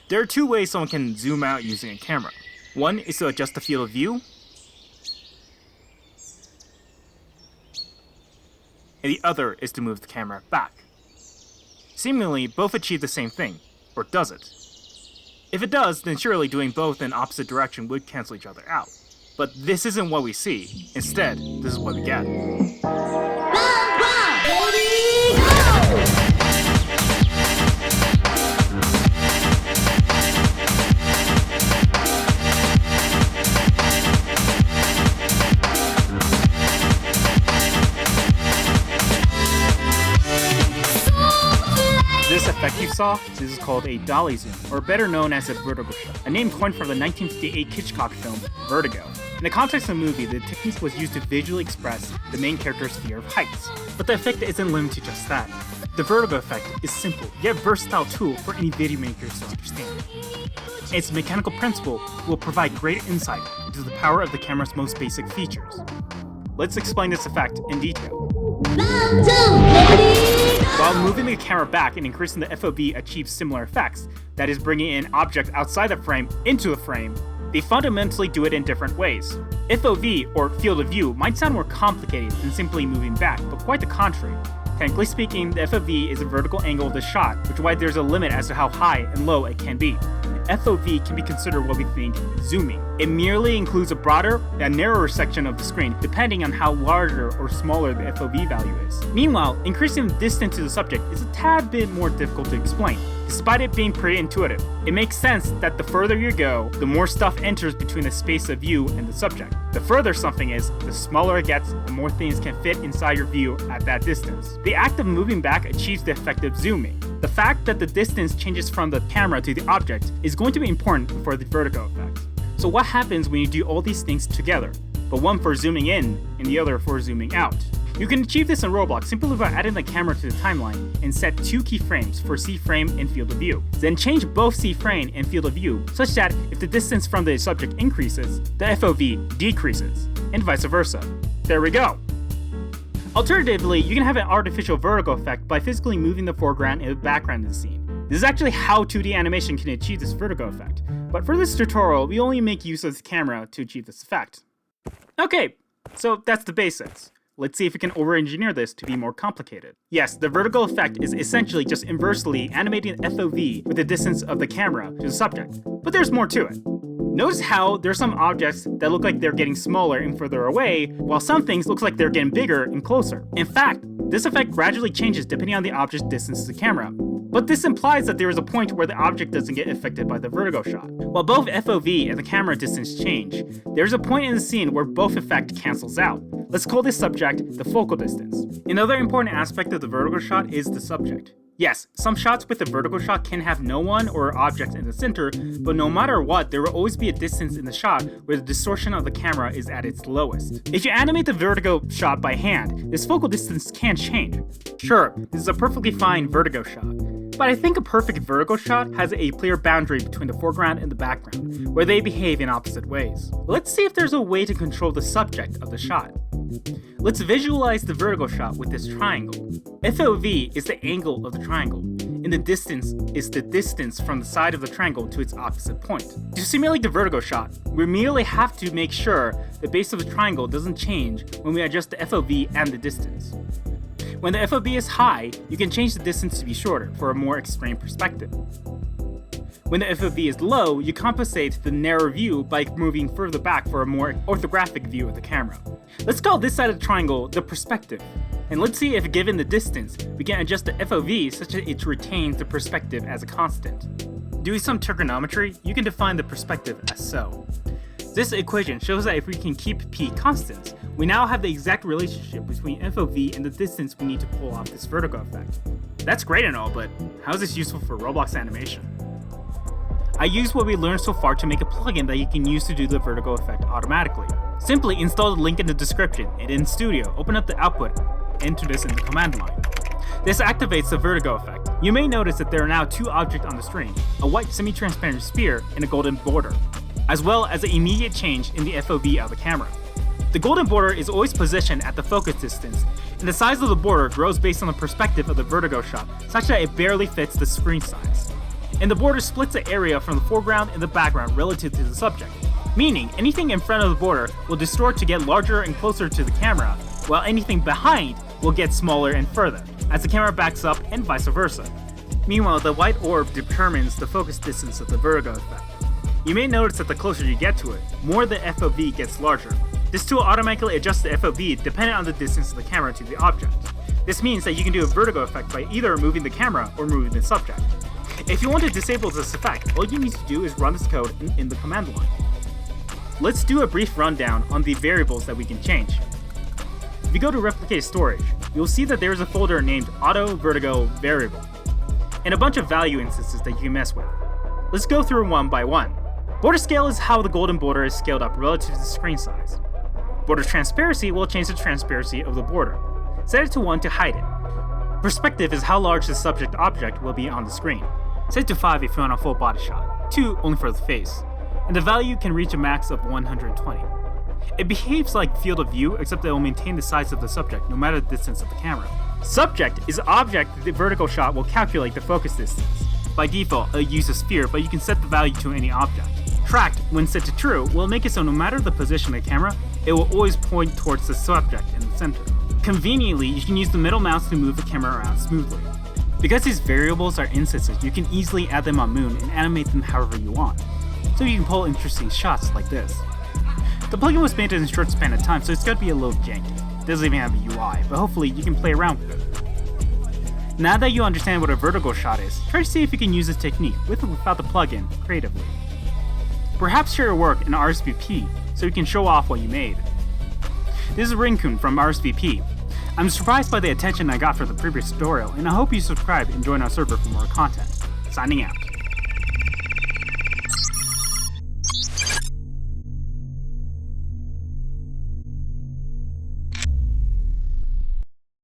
There are two ways someone can zoom out using a camera. One is to adjust the field of view, and the other is to move the camera back. Seemingly, both achieve the same thing, or does it? If it does, then surely doing both in opposite direction would cancel each other out. But this isn't what we see. Instead, this is what we get. This effect you saw, this is called a Dolly zoom, or better known as a Veritgo Shot, a name coined from the 1958 Hitchcock film Vertigo. In the context of the movie, the technique was used to visually express the main character's fear of heights. But the effect isn't limited to just that. The Vertigo effect is simple, yet versatile tool for any video makers to understand. Its mechanical principle will provide great insight into the power of the camera's most basic features. Let's explain this effect in detail. While moving the camera back and increasing the FOV achieves similar effects, that is bringing in objects outside the frame into the frame, they fundamentally do it in different ways. FOV, or field of view, might sound more complicated than simply moving back, but quite the contrary. Technically speaking, the FOV is a vertical angle of the shot, which is why there's a limit as to how high and low it can be. FOV can be considered what we think zooming. It merely includes a broader and narrower section of the screen depending on how larger or smaller the FOV value is. Meanwhile, increasing the distance to the subject is a tad bit more difficult to explain, despite it being pretty intuitive. It makes sense that the further you go, the more stuff enters between the space of view and the subject. The further something is, the smaller it gets, the more things can fit inside your view at that distance. The act of moving back achieves the effect of zooming. The fact that the distance changes from the camera to the object is going to be important for the vertigo effect. So what happens when you do all these things together, but one for zooming in and the other for zooming out? You can achieve this in Roblox simply by adding the camera to the timeline and set two keyframes for C frame and field of view. Then change both C frame and field of view such that if the distance from the subject increases, the FOV decreases, and vice versa. There we go! Alternatively, you can have an artificial vertigo effect by physically moving the foreground and the background of the scene. This is actually how 2D animation can achieve this vertigo effect, but for this tutorial, we only make use of the camera to achieve this effect. Okay, so that's the basics. Let's see if we can over-engineer this to be more complicated. Yes, the vertigo effect is essentially just inversely animating the FOV with the distance of the camera to the subject, but there's more to it. Notice how there's some objects that look like they're getting smaller and further away, while some things look like they're getting bigger and closer. In fact, this effect gradually changes depending on the object's distance to the camera. But this implies that there is a point where the object doesn't get affected by the vertigo shot. While both FOV and the camera distance change, there's a point in the scene where both effect cancels out. Let's call this subject the focal distance. Another important aspect of the vertigo shot is the subject. Yes, some shots with the vertigo shot can have no one or objects in the center, but no matter what, there will always be a distance in the shot where the distortion of the camera is at its lowest. If you animate the vertigo shot by hand, this focal distance can change. Sure, this is a perfectly fine vertigo shot, but I think a perfect vertigo shot has a clear boundary between the foreground and the background, where they behave in opposite ways. Let's see if there's a way to control the subject of the shot. Let's visualize the vertigo shot with this triangle. FOV is the angle of the triangle, and the distance is the distance from the side of the triangle to its opposite point. To simulate the vertigo shot, we merely have to make sure the base of the triangle doesn't change when we adjust the FOV and the distance. When the FOV is high, you can change the distance to be shorter for a more extreme perspective. When the FOV is low, you compensate the narrow view by moving further back for a more orthographic view of the camera. Let's call this side of the triangle the perspective, and let's see if given the distance, we can adjust the FOV such that it retains the perspective as a constant. Doing some trigonometry, you can define the perspective as so. This equation shows that if we can keep p constant, we now have the exact relationship between FOV and the distance we need to pull off this vertigo effect. That's great and all, but how is this useful for Roblox animation? I used what we learned so far to make a plugin that you can use to do the vertigo effect automatically. Simply install the link in the description, and in Studio, open up the output, enter this in the command line. This activates the vertigo effect. You may notice that there are now two objects on the screen, a white semi-transparent sphere and a golden border, as well as an immediate change in the FOV of the camera. The golden border is always positioned at the focus distance, and the size of the border grows based on the perspective of the vertigo shot, such that it barely fits the screen size. and the border splits the area from the foreground and the background relative to the subject, meaning anything in front of the border will distort to get larger and closer to the camera, while anything behind will get smaller and further, as the camera backs up and vice versa. Meanwhile, the white orb determines the focus distance of the vertigo effect. You may notice that the closer you get to it, more the FOV gets larger. This tool automatically adjusts the FOV dependent on the distance of the camera to the object. This means that you can do a vertigo effect by either moving the camera or moving the subject. If you want to disable this effect, all you need to do is run this code in the command line. Let's do a brief rundown on the variables that we can change. If you go to replicate storage, you'll see that there is a folder named Auto Vertigo variable, and a bunch of value instances that you can mess with. Let's go through one by one. Border scale is how the golden border is scaled up relative to the screen size. Border transparency will change the transparency of the border. Set it to 1 to hide it. Perspective is how large the subject object will be on the screen. Set it to 5 if you want a full body shot, 2 only for the face, and the value can reach a max of 120. It behaves like field of view, except that it will maintain the size of the subject no matter the distance of the camera. Subject is the object that the Veritgo Shot will calculate the focus distance. By default, it'll use a sphere, but you can set the value to any object. Tracked, when set to true, will make it so no matter the position of the camera, it will always point towards the subject in the center. Conveniently, you can use the middle mouse to move the camera around smoothly. Because these variables are instances, you can easily add them on Moon and animate them however you want, so you can pull interesting shots like this. The plugin was made in a short span of time, so it's gotta be a little janky. It doesn't even have a UI, but hopefully you can play around with it. Now that you understand what a Veritgo Shot is, try to see if you can use this technique, with or without the plugin, creatively. Perhaps share your work in RSVP, so you can show off what you made. This is Rinkun from RSVP. I'm surprised by the attention I got for the previous tutorial, and I hope you subscribe and join our server for more content. Signing out.